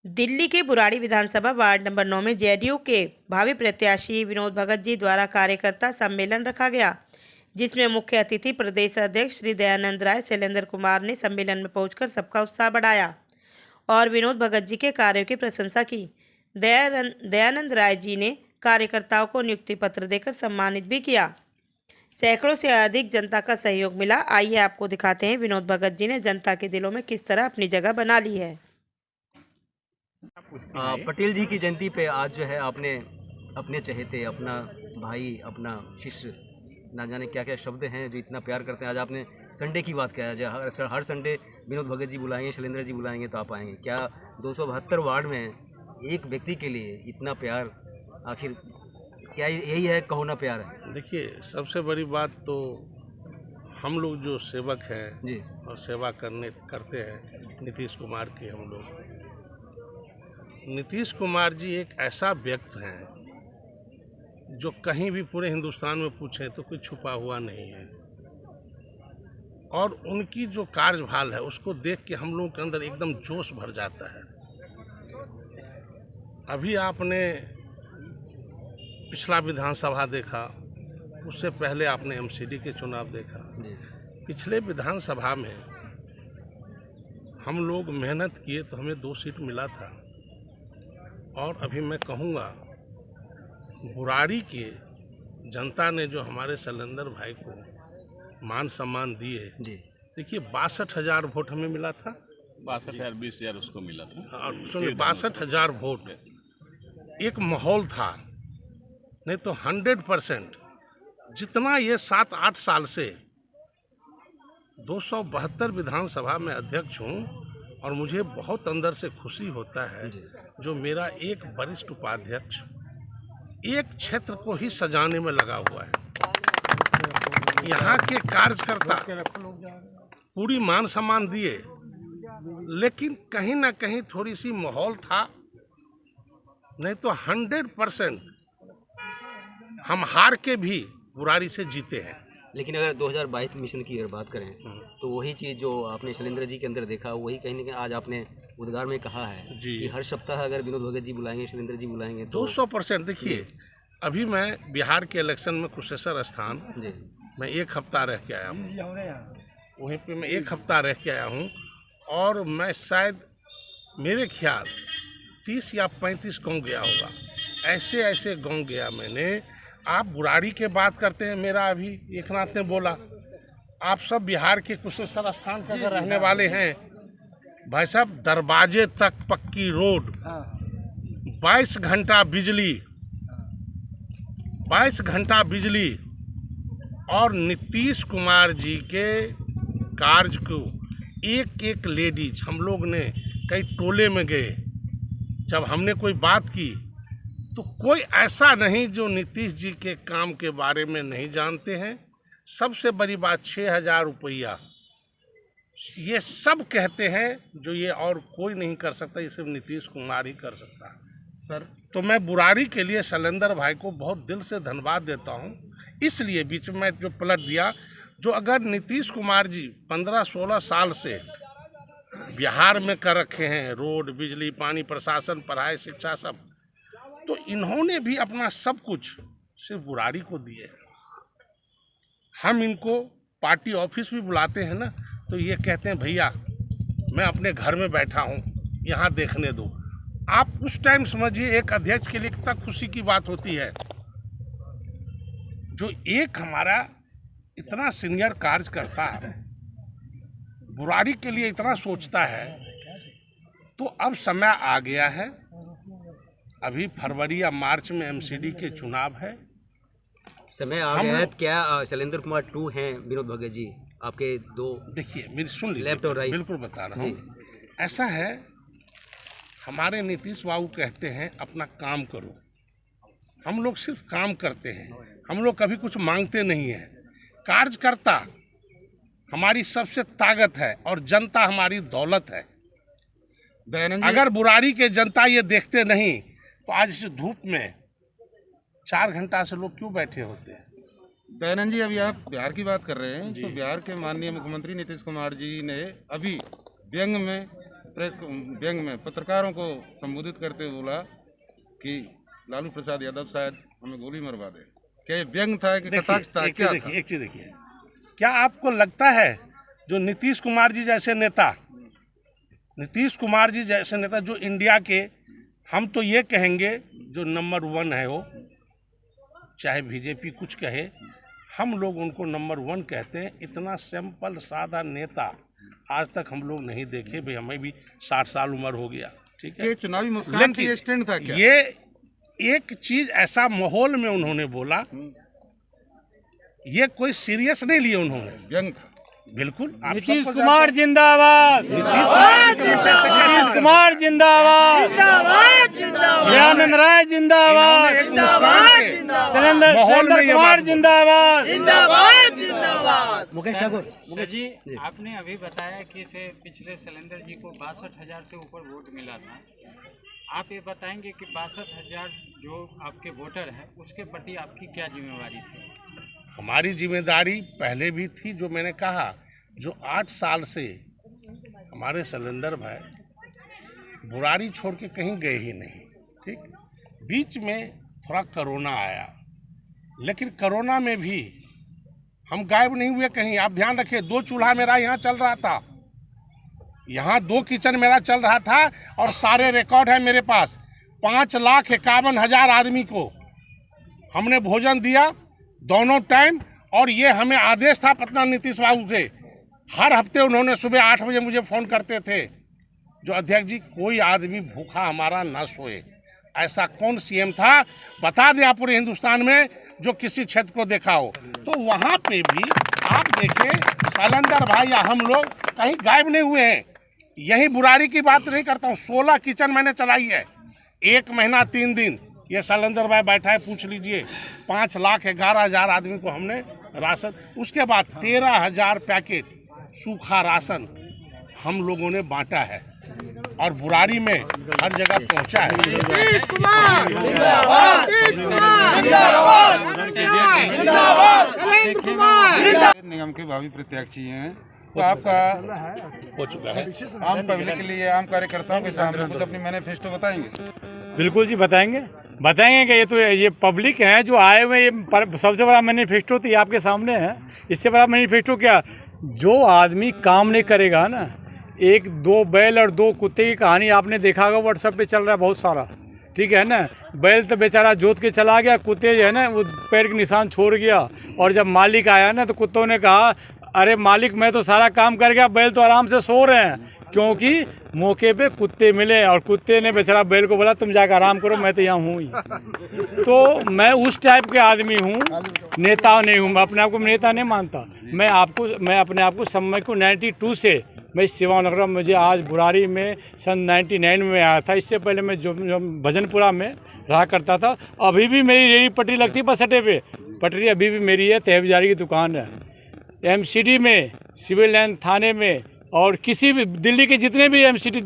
दिल्ली के बुराड़ी विधानसभा ward number 9 में JDU के भावी प्रत्याशी विनोद भगत जी द्वारा कार्यकर्ता सम्मेलन रखा गया, जिसमें मुख्य अतिथि प्रदेश अध्यक्ष श्री दयानंद राय शैलेंद्र कुमार ने सम्मेलन में पहुंचकर सबका उत्साह बढ़ाया और विनोद भगत जी के कार्यों की प्रशंसा की। दयानंद राय जी ने कार्यकर्ताओं को नियुक्ति पत्र देकर सम्मानित भी किया। सैकड़ों से अधिक जनता का सहयोग मिला। आइए आपको दिखाते हैं विनोद भगत जी ने जनता के दिलों में किस तरह अपनी जगह बना ली है। पटेल जी की जयंती पे आज जो है आपने अपने चहेते, अपना भाई, अपना शिष्य, ना जाने क्या क्या शब्द हैं जो इतना प्यार करते हैं, आज आपने संडे की बात किया है। हर संडे विनोद भगत जी बुलाएंगे, शैलेंद्र जी बुलाएंगे तो आप आएंगे। क्या 272 वार्ड में एक व्यक्ति के लिए इतना प्यार, आखिर क्या यही है कहोना प्यार है? देखिए, सबसे बड़ी बात तो हम लोग जो सेवक हैं जी और सेवा करते हैं नीतीश कुमार के, हम लोग नीतीश कुमार जी एक ऐसा व्यक्ति हैं जो कहीं भी पूरे हिंदुस्तान में पूछें तो कोई छुपा हुआ नहीं है, और उनकी जो कार्यभाल है उसको देख के हम लोगों के अंदर एकदम जोश भर जाता है। अभी आपने पिछला विधानसभा देखा, उससे पहले आपने एमसीडी के चुनाव देखा। पिछले विधानसभा में हम लोग मेहनत किए तो हमें 2 सीट मिला था, और अभी मैं कहूँगा बुराड़ी के जनता ने जो हमारे शैलेंद्र भाई को मान सम्मान दिए, देखिए 62,000 वोट हमें मिला था, 62,000 20,000 उसको मिला था। और सुनिए 62,000 वोट एक माहौल था, नहीं तो 100% जितना ये 7-8 साल से 272 विधानसभा में अध्यक्ष हूँ, और मुझे बहुत अंदर से खुशी होता है जो मेरा एक वरिष्ठ उपाध्यक्ष एक क्षेत्र को ही सजाने में लगा हुआ है। यहाँ के कार्यकर्ता पूरी मान सम्मान दिए, लेकिन कहीं ना कहीं थोड़ी सी माहौल था, नहीं तो 100% हम हार के भी बुराड़ी से जीते हैं। लेकिन अगर 2022 मिशन की अगर बात करें तो वही चीज़ जो आपने शैलेंद्र जी के अंदर देखा, वही कहीं ना कहीं आज आपने उद्गार में कहा है कि हर सप्ताह अगर विनोद भगत जी बुलाएंगे, शैलेंद्र जी बुलाएंगे तो 200%। देखिए, अभी मैं बिहार के इलेक्शन में कुशेश्वर स्थान मैं 1 हफ्ता रह के आया हूँ, वहीं पे मैं 1 हफ्ता रह के आया हूँ, और मैं शायद मेरे ख्याल 30 या 35 गाँव गया होगा। ऐसे ऐसे गाँव गया मैंने। आप बुराड़ी के बात करते हैं, मेरा अभी एकनाथ ने बोला, आप सब बिहार के कुशेश्वर स्थान के अगर रहने वाले हैं, भाई साहब दरवाजे तक पक्की रोड, 22 घंटा बिजली, 22 घंटा बिजली, और नीतीश कुमार जी के कार्य को एक एक लेडीज, हम लोग ने कई टोले में गए, जब हमने कोई बात की तो कोई ऐसा नहीं जो नीतीश जी के काम के बारे में नहीं जानते हैं। सबसे बड़ी बात 6,000 रुपया, ये सब कहते हैं जो ये और कोई नहीं कर सकता, ये सिर्फ नीतीश कुमार ही कर सकता है। सर, तो मैं बुराड़ी के लिए शैलेंद्र भाई को बहुत दिल से धन्यवाद देता हूँ, इसलिए बीच में जो पलट दिया, जो अगर नीतीश कुमार जी 15-16 साल से बिहार में कर रखे हैं, रोड, बिजली, पानी, प्रशासन, पढ़ाई, शिक्षा, सब, तो इन्होंने भी अपना सब कुछ सिर्फ बुराड़ी को दिए। हम इनको पार्टी ऑफिस भी बुलाते हैं ना, तो ये कहते हैं भैया मैं अपने घर में बैठा हूँ, यहाँ देखने दो। आप उस टाइम समझिए एक अध्यक्ष के लिए कितना खुशी की बात होती है, जो एक हमारा इतना सीनियर कार्यकर्ता बुराड़ी के लिए इतना सोचता है। तो अब समय आ गया है, अभी फरवरी या मार्च में एमसीडी के चुनाव है, समय आ गया है। क्या शैलेंद्र कुमार 2 हैं विनोद भगत जी आपके? 2 देखिए, मेरी सुन लीजिए, लेफ्ट और राइट, बिल्कुल बता रहा हूँ। ऐसा है, हमारे नीतीश बाबू कहते हैं अपना काम करो, हम लोग सिर्फ काम करते हैं, हम लोग कभी कुछ मांगते नहीं हैं। कार्यकर्ता हमारी सबसे ताकत है और जनता हमारी दौलत है। अगर बुराड़ी के जनता ये देखते नहीं तो आज इस धूप में 4 घंटा से लोग क्यों बैठे होते हैं? दयानंद जी, अभी आप बिहार की बात कर रहे हैं, तो बिहार के माननीय मुख्यमंत्री नीतीश कुमार जी ने अभी व्यंग में प्रेस व्यंग में पत्रकारों को संबोधित करते हुए बोला कि लालू प्रसाद यादव शायद हमें गोली मरवा दे। क्या ये व्यंग था कि कटाक्ष था? एक क्या चीज़ था? देखिए, एक चीज़ देखिए, क्या आपको लगता है जो नीतीश कुमार जी जैसे नेता जो इंडिया के, हम तो ये कहेंगे जो नंबर 1 है, वो चाहे बीजेपी कुछ कहे, हम लोग उनको नंबर 1 कहते हैं। इतना सिंपल सादा नेता आज तक हम लोग नहीं देखे भाई। हमें भी 60 साल उम्र हो गया, ठीक है। ये चुनावी मुस्कान की स्टैंड था क्या? ये एक चीज ऐसा माहौल में उन्होंने बोला, ये कोई सीरियस नहीं लिया उन्होंने, व्यंग था। बिल्कुल। नीतीश कुमार जिंदाबाद, नीतीश कुमार जिंदाबाद, दयानंद राय जिंदाबाद, शैलेंद्र कुमार जिंदाबाद। मुकेश ठाकुर जी, आपने अभी बताया कि से पिछले शैलेंद्र जी को 62,000 से ऊपर वोट मिला था। आप ये बताएंगे कि 62,000 जो आपके वोटर हैं उसके प्रति आपकी क्या जिम्मेवारी थी? हमारी जिम्मेदारी पहले भी थी, जो मैंने कहा, जो 8 साल से हमारे शैलेंद्र भाई बुरारी छोड़ के कहीं गए ही नहीं, ठीक। बीच में थोड़ा कोरोना आया, लेकिन कोरोना में भी हम गायब नहीं हुए कहीं। आप ध्यान रखिए, 2 चूल्हा मेरा यहाँ चल रहा था, यहाँ 2 किचन मेरा चल रहा था, और सारे रिकॉर्ड है मेरे पास। 5,51,000 आदमी को हमने भोजन दिया दोनों टाइम। और ये हमें आदेश था पटना नीतीश बाबू के, हर हफ्ते उन्होंने सुबह 8 बजे मुझे फ़ोन करते थे, जो अध्यक्ष जी कोई आदमी भूखा हमारा ना सोए। ऐसा कौन सीएम था बता दें आप पूरे हिंदुस्तान में जो किसी क्षेत्र को देखा हो? तो वहाँ पे भी आप देखें, शैलेंद्र भाई या हम लोग कहीं गायब नहीं हुए हैं। यही बुरारी की बात नहीं करता हूँ, 16 किचन मैंने चलाई है, 1 महीना 3 दिन। ये शैलेंद्र भाई बैठा है, पूछ लीजिए। 5,11,000 आदमी को हमने राशन, उसके बाद 13,000 पैकेट सूखा राशन हम लोगों ने बांटा है, और बुरारी में हर जगह पहुंचा है। निगम के भावी प्रत्याशी हैं, तो आपका हो चुका है। आम पब्लिक के लिए, आम कार्यकर्ताओं के सामने कुछ अपनी मैनिफेस्टो बताएंगे? बिल्कुल जी, बताएंगे कि ये पब्लिक है जो आए हुए। ये सबसे बड़ा मैनिफेस्टो तो ये आपके सामने है। इससे बड़ा मैनिफेस्टो क्या? जो आदमी काम नहीं करेगा ना, 1-2 बैल और 2 कुत्ते की कहानी आपने देखा होगा, व्हाट्सएप पे चल रहा है बहुत सारा, ठीक है ना। बैल तो बेचारा जोत के चला गया, कुत्ते जो है ना वो पैर के निशान छोड़ गया। और जब मालिक आया ना तो कुत्तों ने कहा, अरे मालिक मैं तो सारा काम कर गया, बैल तो आराम से सो रहे हैं, क्योंकि मौके पे कुत्ते मिले। और कुत्ते ने बेचारा बैल को बोला तुम जाकर आराम करो, मैं तो यहाँ हूँ ही। तो मैं उस टाइप के आदमी हूँ, नेता नहीं हूँ। मैं अपने आप को नेता नहीं मानता। मैं अपने आप को समय को 92 से मैं शिवानगर, मुझे आज बुरारी में सन 99 में आया था। इससे पहले मैं जो भजनपुरा में रहा करता था। अभी भी मेरी रेहड़ी पटरी लगती है बस अड्डे पे, पटरी अभी भी मेरी है। तहबजारी की दुकान है, एमसीडी में, सिविल लाइन थाने में, और किसी भी दिल्ली के जितने भी एमसीडी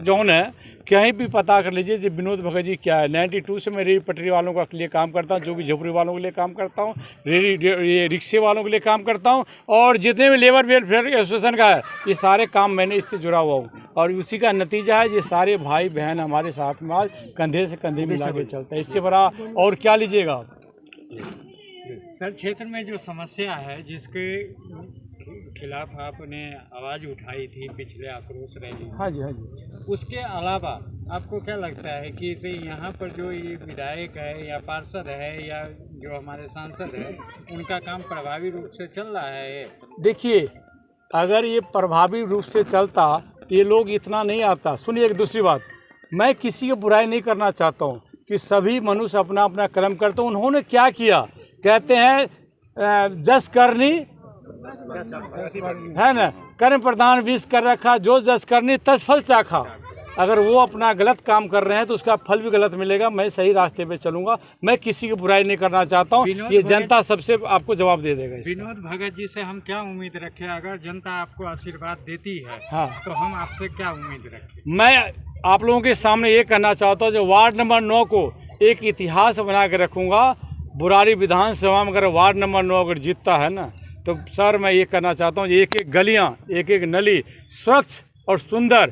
जोन है, कहीं भी पता कर लीजिए जी विनोद भगत जी क्या है। 92 से मैं रेहड़ी पटरी वालों के लिए काम करता हूँ, जो कि झोपड़ी वालों के लिए काम करता हूँ, ये रिक्शे वालों के लिए काम करता हूँ, और जितने भी लेबर वेलफेयर एसोसिएशन का है, ये सारे काम मैंने इससे जुड़ा हुआ हूँ। और उसी का नतीजा है ये सारे भाई बहन हमारे साथ में आज कंधे से कंधे मिला के चलता है। इससे बड़ा और क्या लीजिएगा आप? सर, क्षेत्र में जो समस्या है जिसके खिलाफ आपने आवाज़ उठाई थी पिछले आक्रोश रैली, हाँ जी, हाँ जी, उसके अलावा आपको क्या लगता है कि इसे यहाँ पर जो ये विधायक है या पार्षद है या जो हमारे सांसद है, उनका काम प्रभावी रूप से चल रहा है? देखिए, अगर ये प्रभावी रूप से चलता ये लोग इतना नहीं आता। सुनिए, एक दूसरी बात, मैं किसी की बुराई नहीं करना चाहता हूँ कि सभी मनुष्य अपना अपना कर्म करते हैं। उन्होंने क्या किया, कहते हैं जस करनी है ना, कर्म प्रधान विष कर रखा, जो जस करनी तस फल चाखा। अगर वो अपना गलत काम कर रहे हैं तो उसका फल भी गलत मिलेगा। मैं सही रास्ते पे चलूंगा, मैं किसी की बुराई नहीं करना चाहता हूँ। ये जनता सबसे आपको जवाब दे देगा। विनोद भगत जी से हम क्या उम्मीद रखें? अगर जनता आपको आशीर्वाद देती है, हाँ, तो हम आपसे क्या उम्मीद रखें? मैं आप लोगों के सामने ये कहना चाहता हूँ, जो वार्ड नंबर 9 को एक इतिहास बना के रखूँगा। बुरारी विधानसभा में अगर वार्ड नंबर 9 अगर जीतता है ना, तो सर मैं ये कहना चाहता हूँ, एक एक गलियाँ, एक एक नली स्वच्छ और सुंदर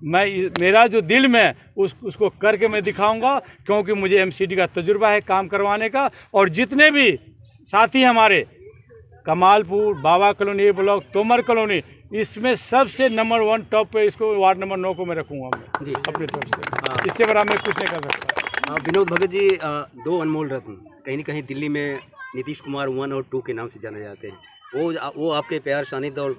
मेरा जो दिल में उसको करके मैं दिखाऊंगा, क्योंकि मुझे एमसीडी का तजुर्बा है काम करवाने का। और जितने भी साथी हमारे कमालपुर, बाबा कॉलोनी ए ब्लॉक, तोमर कॉलोनी, इसमें सबसे नंबर 1 टॉप पे इसको वार्ड नंबर 9 को मैं रखूँगा मैं जी अपनी तरफ से। इससे बड़ा मैं कुछ नहीं कर सकता। विनोद भगत जी, 2 अनमोल रत्न कहीं न कहीं दिल्ली में नीतीश कुमार 1 और 2 के नाम से जाने जाते हैं। वो आपके प्यार, सानिध्य और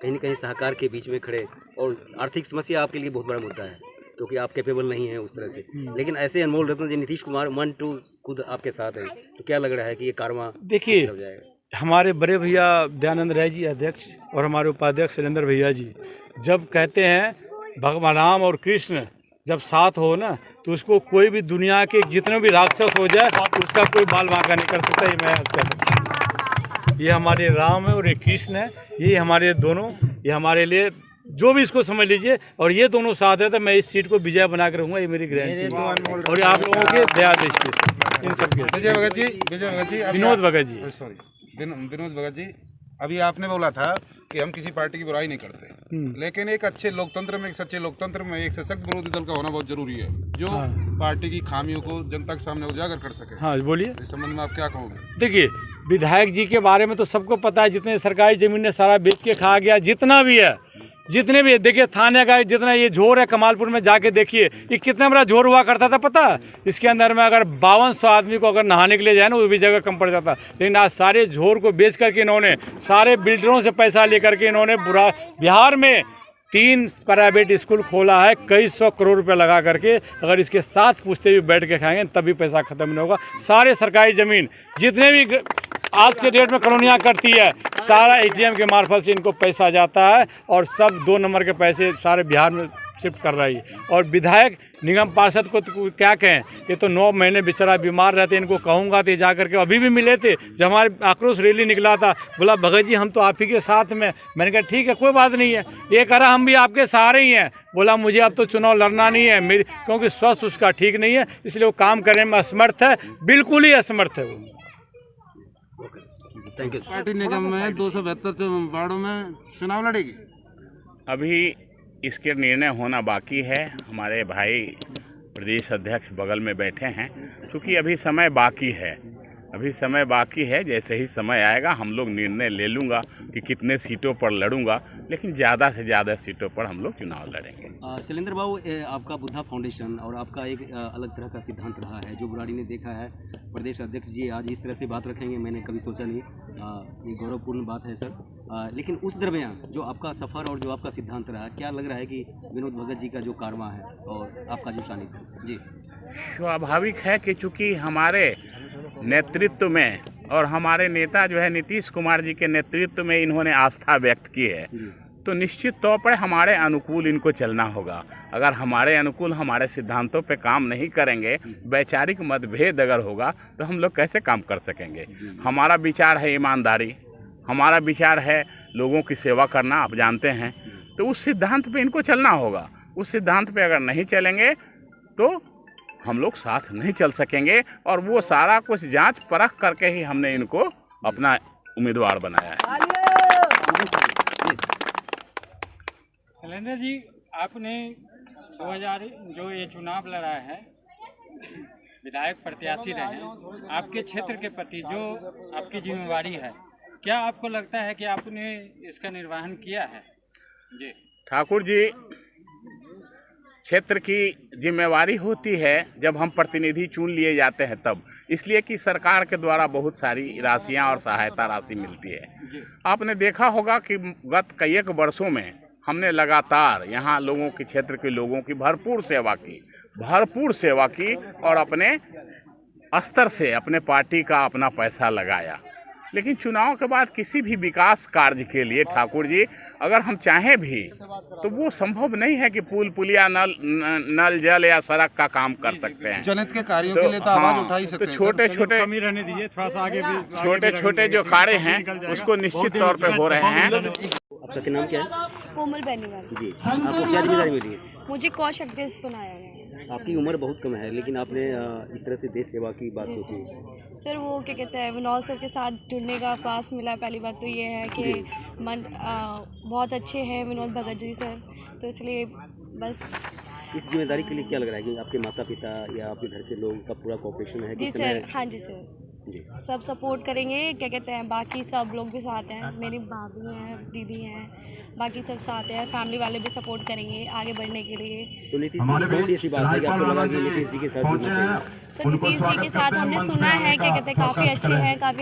कहीं न कहीं सहकार के बीच में खड़े, और आर्थिक समस्या आपके लिए बहुत बड़ा मुद्दा है क्योंकि आप कैपेबल नहीं हैं उस तरह से। लेकिन ऐसे अनमोल रत्न जो नीतीश कुमार 1, 2 खुद आपके साथ हैं, तो क्या लग रहा है कि ये कारवां देखिए, हो जाएगा? हमारे बड़े भैया दयानंद राय जी अध्यक्ष और हमारे उपाध्यक्ष शैलेंद्र भैया जी जब कहते हैं भगवान राम और कृष्ण जब साथ हो ना, तो उसको कोई भी दुनिया के जितने भी राक्षस हो जाए उसका कोई बाल बांका नहीं कर सकता। ये मैं कह सकता हूँ। ये हमारे राम है और ये कृष्ण है, ये हमारे दोनों, ये हमारे लिए जो भी इसको समझ लीजिए। और ये दोनों साथ है तो मैं इस सीट को विजय बना कर रहूँगा, ये मेरी गारंटी है। और आप लोगों के दया दृष्टि से इन सब के विजय भगत जी, विनोद भगत जी, सॉरी विनोद भगत जी, अभी आपने बोला था कि हम किसी पार्टी की बुराई नहीं करते, लेकिन एक अच्छे लोकतंत्र में, एक सच्चे लोकतंत्र में एक सशक्त विरोधी दल का होना बहुत जरूरी है, जो पार्टी की खामियों को जनता के सामने उजागर कर सके। हाँ बोलिए, इस संबंध में आप क्या कहोगे? देखिए, विधायक जी के बारे में तो सबको पता है, जितने सरकारी जमीन ने सारा बेच के खा गया, जितना भी है, जितने भी, देखिए थाने का जितना ये झोर है कमालपुर में जाके देखिए, ये कितना बड़ा झोर हुआ करता था पता है? इसके अंदर में अगर 5200 आदमी को अगर नहाने के लिए जाए ना, वो भी जगह कम पड़ जाता। लेकिन आज सारे झोर को बेच करके इन्होंने, सारे बिल्डरों से पैसा लेकर के इन्होंने बिहार में 3 प्राइवेट स्कूल खोला है, कई 100 करोड़ रुपए लगा करके। अगर इसके साथ पूछते भी बैठ के खाएंगे तभी पैसा खत्म नहीं होगा। सारे सरकारी ज़मीन जितने भी आज के डेट में कॉलोनियाँ करती है, सारा एटीएम के मार्फत से इनको पैसा जाता है, और सब 2 नंबर के पैसे सारे बिहार में शिफ्ट कर रही है। और विधायक निगम पार्षद को तो क्या कहें, ये तो 9 महीने बेचारा बीमार रहते। इनको कहूँगा तो जा करके अभी भी मिले थे, जब हमारे आक्रोश रैली निकला था, बोला भगत जी हम तो आप ही के साथ में। मैंने कहा ठीक है, कोई बात नहीं है। ये कह रहा हम भी आपके सहारे ही हैं। बोला मुझे अब तो चुनाव लड़ना नहीं है मेरी, क्योंकि स्वास्थ्य उसका ठीक नहीं है, इसलिए वो काम करने में असमर्थ है, बिल्कुल ही असमर्थ है वो। Thank you. पार्टी निगम में 272 वार्डों में चुनाव लड़ेगी। अभी इसके निर्णय होना बाकी है। हमारे भाई प्रदेश अध्यक्ष बगल में बैठे हैं, क्योंकि अभी समय बाकी है। जैसे ही समय आएगा हम लोग निर्णय ले लूँगा कि कितने सीटों पर लड़ूंगा, लेकिन ज़्यादा से ज़्यादा सीटों पर हम लोग चुनाव लड़ेंगे। शैलेंद्र बाबू, आपका बुद्धा फाउंडेशन और आपका एक अलग तरह का सिद्धांत रहा है, जो बुराड़ी ने देखा है। प्रदेश अध्यक्ष जी आज इस तरह से बात रखेंगे, मैंने कभी सोचा नहीं। ये गौरवपूर्ण बात है सर। लेकिन उस दरमियान जो आपका सफ़र और जो आपका सिद्धांत रहा, क्या लग रहा है कि विनोद भगत जी का जो कारवां है और आपका जो सानिध्य जी, स्वाभाविक है कि चूँकि हमारे नेतृत्व में और हमारे नेता जो है नीतीश कुमार जी के नेतृत्व में इन्होंने आस्था व्यक्त की है, तो निश्चित तौर पर हमारे अनुकूल इनको चलना होगा। अगर हमारे अनुकूल हमारे सिद्धांतों पे काम नहीं करेंगे, वैचारिक मतभेद अगर होगा, तो हम लोग कैसे काम कर सकेंगे। हमारा विचार है ईमानदारी, हमारा विचार है लोगों की सेवा करना, आप जानते हैं। तो उस सिद्धांत पे इनको चलना होगा। उस सिद्धांत पे अगर नहीं चलेंगे तो हम लोग साथ नहीं चल सकेंगे, और वो सारा कुछ जांच परख करके ही हमने इनको अपना उम्मीदवार बनाया है। शैलेंद्र जी, आपने 2000 जो ये चुनाव लड़ा है, विधायक प्रत्याशी रहे, आपके क्षेत्र के प्रति जो आपकी जिम्मेवारी है, क्या आपको लगता है कि आपने इसका निर्वहन किया है? जी ठाकुर जी, क्षेत्र की जिम्मेवारी होती है जब हम प्रतिनिधि चुन लिए जाते हैं तब, इसलिए कि सरकार के द्वारा बहुत सारी राशियां और सहायता राशि मिलती है। आपने देखा होगा कि गत कई एक वर्षों में हमने लगातार यहाँ लोगों के, क्षेत्र के लोगों की भरपूर सेवा की और अपने स्तर से अपने पार्टी का अपना पैसा लगाया। लेकिन चुनाव के बाद किसी भी विकास कार्य के लिए ठाकुर जी, अगर हम चाहें भी तो वो संभव नहीं है कि पुल पुलिया नल जल या सड़क का काम कर सकते हैं। जनहित के कार्यों के लिए तो आवाज उठा ही सकते हैं। छोटे छोटे जो कार्य हैं उसको निश्चित तौर पे हो रहे हैं। आपका नाम क्या है? कोमल बेनीवाल जी, आपको क्या जिम्मेदारी मिली है? मुझे कौश अध्यक्ष बनाया गया है। आपकी उम्र बहुत कम है, लेकिन आपने इस तरह से देश सेवा की बात सोची। सर वो क्या कहते हैं, विनोद सर के साथ जुड़ने का अवकाश मिला। पहली बात तो ये है कि मन बहुत अच्छे हैं विनोद भगत जी सर, तो इसलिए बस। इस जिम्मेदारी के लिए क्या लग रहा है कि आपके माता पिता या आपके घर के लोगों का पूरा कोऑपरेशन है? जी किस सर, समय- हाँ जी सर, जी सब सपोर्ट करेंगे। क्या कहते हैं, बाकी सब लोग भी साथ हैं, मेरी भाभी हैं, दीदी हैं, बाकी सब साथ हैं, फैमिली वाले भी सपोर्ट करेंगे आगे बढ़ने के लिए। तो नीतीश जी की कौन सी ऐसी बात है कि आपको लगा कि नीतीश जी के साथ जुड़ना चाहिए? सर नीतीश जी के साथ हमने सुना है, क्या कहते हैं, काफ़ी अच्छे हैं, काफ़ी